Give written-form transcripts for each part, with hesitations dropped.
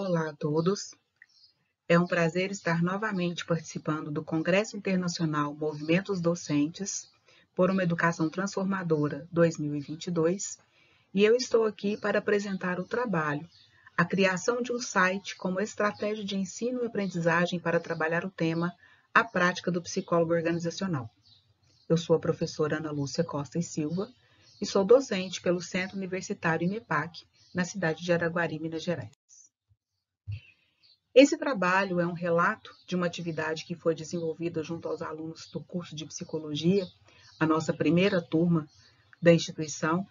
Olá a todos. É um prazer estar novamente participando do Congresso Internacional Movimentos Docentes por uma Educação Transformadora 2022 e eu estou aqui para apresentar o trabalho, a criação de um site como estratégia de ensino e aprendizagem para trabalhar o tema A Prática do Psicólogo Organizacional. Eu sou a professora Ana Lúcia Costa e Silva e sou docente pelo Centro Universitário INEPAC, na cidade de Araguari, Minas Gerais. Esse trabalho é um relato de uma atividade que foi desenvolvida junto aos alunos do curso de Psicologia, a nossa primeira turma da instituição,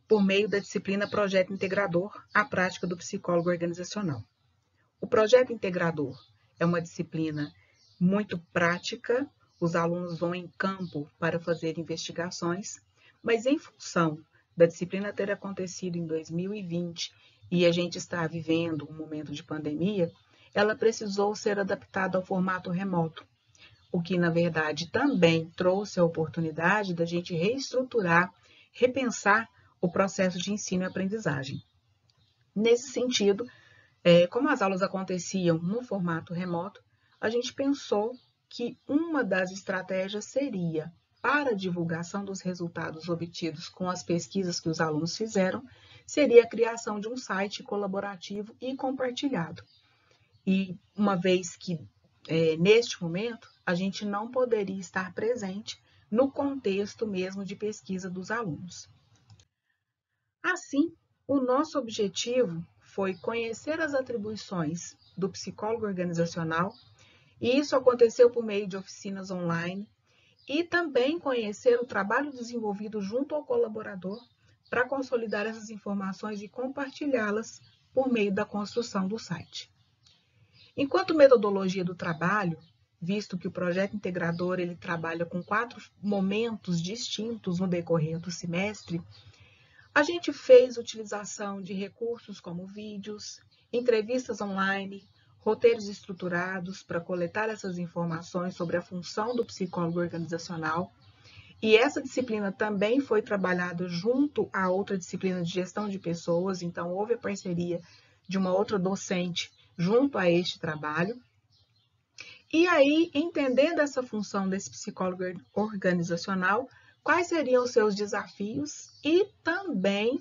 por meio da disciplina Projeto Integrador, a prática do psicólogo organizacional. O Projeto Integrador é uma disciplina muito prática, os alunos vão em campo para fazer investigações, mas em função da disciplina ter acontecido em 2020 e a gente está vivendo um momento de pandemia, ela precisou ser adaptada ao formato remoto, o que, na verdade, também trouxe a oportunidade da gente reestruturar, repensar o processo de ensino e aprendizagem. Nesse sentido, como as aulas aconteciam no formato remoto, a gente pensou que uma das estratégias seria, para a divulgação dos resultados obtidos com as pesquisas que os alunos fizeram, seria a criação de um site colaborativo e compartilhado. E uma vez que, neste momento, a gente não poderia estar presente no contexto mesmo de pesquisa dos alunos. Assim, o nosso objetivo foi conhecer as atribuições do psicólogo organizacional, e isso aconteceu por meio de oficinas online, e também conhecer o trabalho desenvolvido junto ao colaborador para consolidar essas informações e compartilhá-las por meio da construção do site. Enquanto metodologia do trabalho, visto que o projeto integrador ele trabalha com 4 momentos distintos no decorrer do semestre, a gente fez utilização de recursos como vídeos, entrevistas online, roteiros estruturados para coletar essas informações sobre a função do psicólogo organizacional. E essa disciplina também foi trabalhada junto a outra disciplina de gestão de pessoas, então houve a parceria de uma outra docente junto a este trabalho. E aí, entendendo essa função desse psicólogo organizacional, quais seriam os seus desafios e também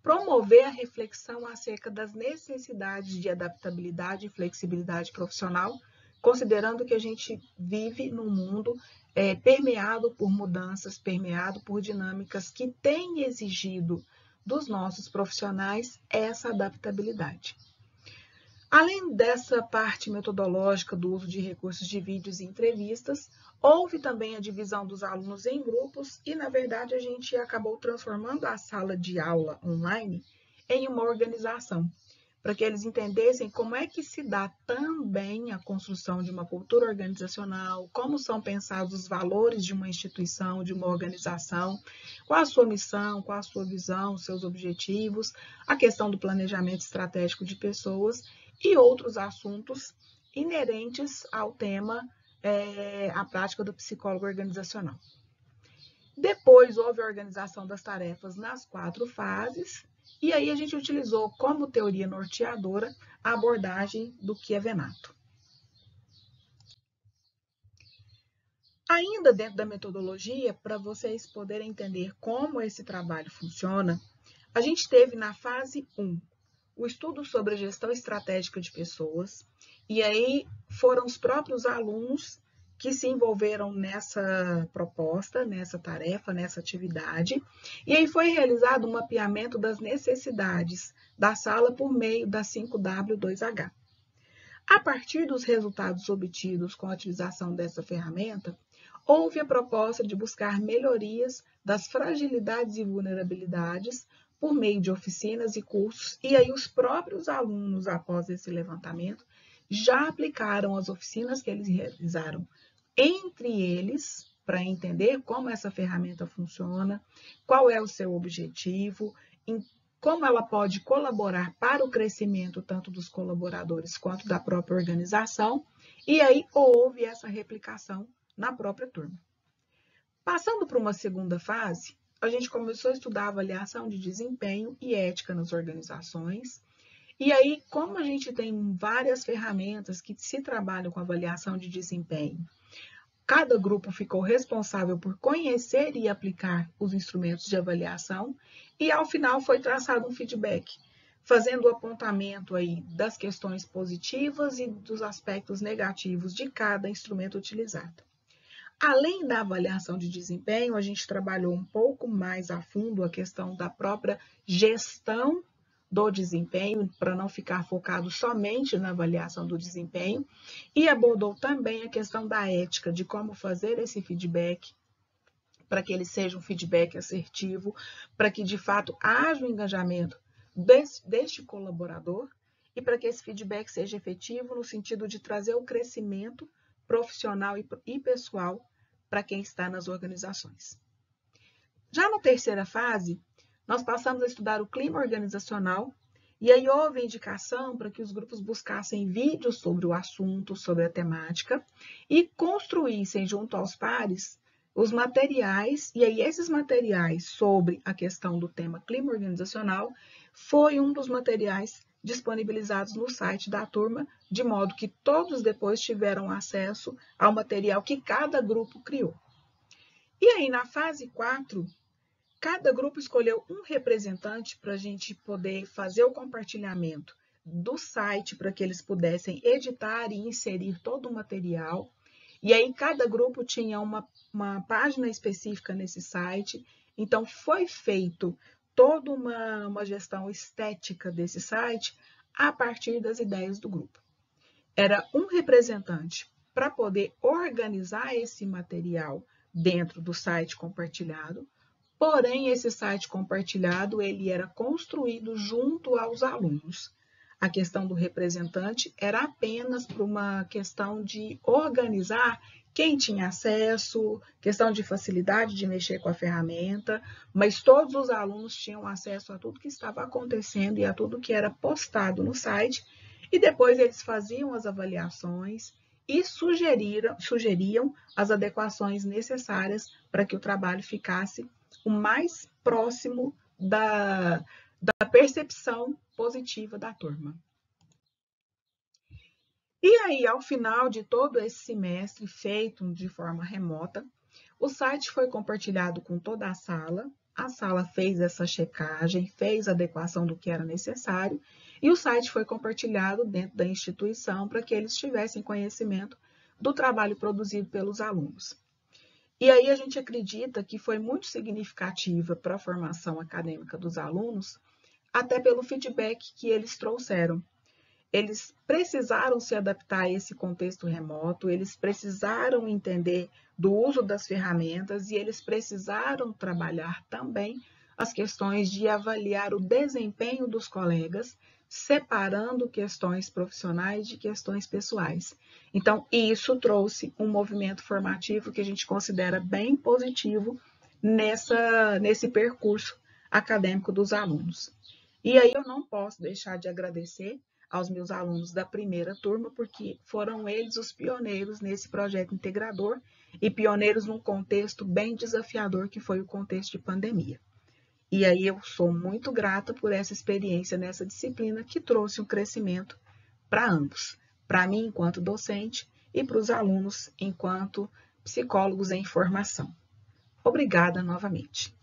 promover a reflexão acerca das necessidades de adaptabilidade e flexibilidade profissional, considerando que a gente vive num mundo permeado por mudanças, permeado por dinâmicas que têm exigido dos nossos profissionais essa adaptabilidade. Além dessa parte metodológica do uso de recursos de vídeos e entrevistas, houve também a divisão dos alunos em grupos e, na verdade, a gente acabou transformando a sala de aula online em uma organização, para que eles entendessem como é que se dá também a construção de uma cultura organizacional, como são pensados os valores de uma instituição, de uma organização, qual a sua missão, qual a sua visão, seus objetivos, a questão do planejamento estratégico de pessoas e outros assuntos inerentes ao tema a prática do psicólogo organizacional. Depois houve a organização das tarefas nas 4 fases, e aí a gente utilizou como teoria norteadora a abordagem do Kievenato. Ainda dentro da metodologia, para vocês poderem entender como esse trabalho funciona, a gente teve na fase 1 o estudo sobre a gestão estratégica de pessoas, e aí foram os próprios alunos que se envolveram nessa proposta, nessa tarefa, nessa atividade, e aí foi realizado um mapeamento das necessidades da sala por meio da 5W2H. A partir dos resultados obtidos com a utilização dessa ferramenta, houve a proposta de buscar melhorias das fragilidades e vulnerabilidades por meio de oficinas e cursos, e aí os próprios alunos, após esse levantamento, já aplicaram as oficinas que eles realizaram entre eles, para entender como essa ferramenta funciona, qual é o seu objetivo, como ela pode colaborar para o crescimento tanto dos colaboradores quanto da própria organização, e aí houve essa replicação na própria turma. Passando para uma segunda fase, a gente começou a estudar a avaliação de desempenho e ética nas organizações, E aí, como a gente tem várias ferramentas que se trabalham com avaliação de desempenho, cada grupo ficou responsável por conhecer e aplicar os instrumentos de avaliação e, ao final, foi traçado um feedback, fazendo o apontamento aí das questões positivas e dos aspectos negativos de cada instrumento utilizado. Além da avaliação de desempenho, a gente trabalhou um pouco mais a fundo a questão da própria gestão do desempenho, para não ficar focado somente na avaliação do desempenho, e abordou também a questão da ética, de como fazer esse feedback, para que ele seja um feedback assertivo, para que de fato haja um engajamento deste colaborador e para que esse feedback seja efetivo no sentido de trazer o crescimento profissional e pessoal para quem está nas organizações. Já na terceira fase, nós passamos a estudar o clima organizacional e aí houve indicação para que os grupos buscassem vídeos sobre o assunto, sobre a temática e construíssem junto aos pares os materiais, e aí esses materiais sobre a questão do tema clima organizacional foi um dos materiais disponibilizados no site da turma, de modo que todos depois tiveram acesso ao material que cada grupo criou. E aí, na fase 4, cada grupo escolheu um representante para a gente poder fazer o compartilhamento do site, para que eles pudessem editar e inserir todo o material. E aí, cada grupo tinha uma página específica nesse site. Então, foi feito toda uma gestão estética desse site a partir das ideias do grupo. Era um representante para poder organizar esse material dentro do site compartilhado, porém, esse site compartilhado ele era construído junto aos alunos. A questão do representante era apenas para uma questão de organizar quem tinha acesso, questão de facilidade de mexer com a ferramenta, mas todos os alunos tinham acesso a tudo que estava acontecendo e a tudo que era postado no site, e depois eles faziam as avaliações e sugeriam as adequações necessárias para que o trabalho ficasse o mais próximo da percepção positiva da turma. E aí, ao final de todo esse semestre, feito de forma remota, o site foi compartilhado com toda a sala fez essa checagem, fez a adequação do que era necessário, e o site foi compartilhado dentro da instituição para que eles tivessem conhecimento do trabalho produzido pelos alunos. E aí a gente acredita que foi muito significativa para a formação acadêmica dos alunos, até pelo feedback que eles trouxeram. Eles precisaram se adaptar a esse contexto remoto, eles precisaram entender do uso das ferramentas e eles precisaram trabalhar também as questões de avaliar o desempenho dos colegas, separando questões profissionais de questões pessoais. Então, isso trouxe um movimento formativo que a gente considera bem positivo nesse percurso acadêmico dos alunos. E aí eu não posso deixar de agradecer aos meus alunos da primeira turma, porque foram eles os pioneiros nesse projeto integrador e pioneiros num contexto bem desafiador, que foi o contexto de pandemia. E aí eu sou muito grata por essa experiência nessa disciplina que trouxe um crescimento para ambos, para mim enquanto docente e para os alunos enquanto psicólogos em formação. Obrigada novamente.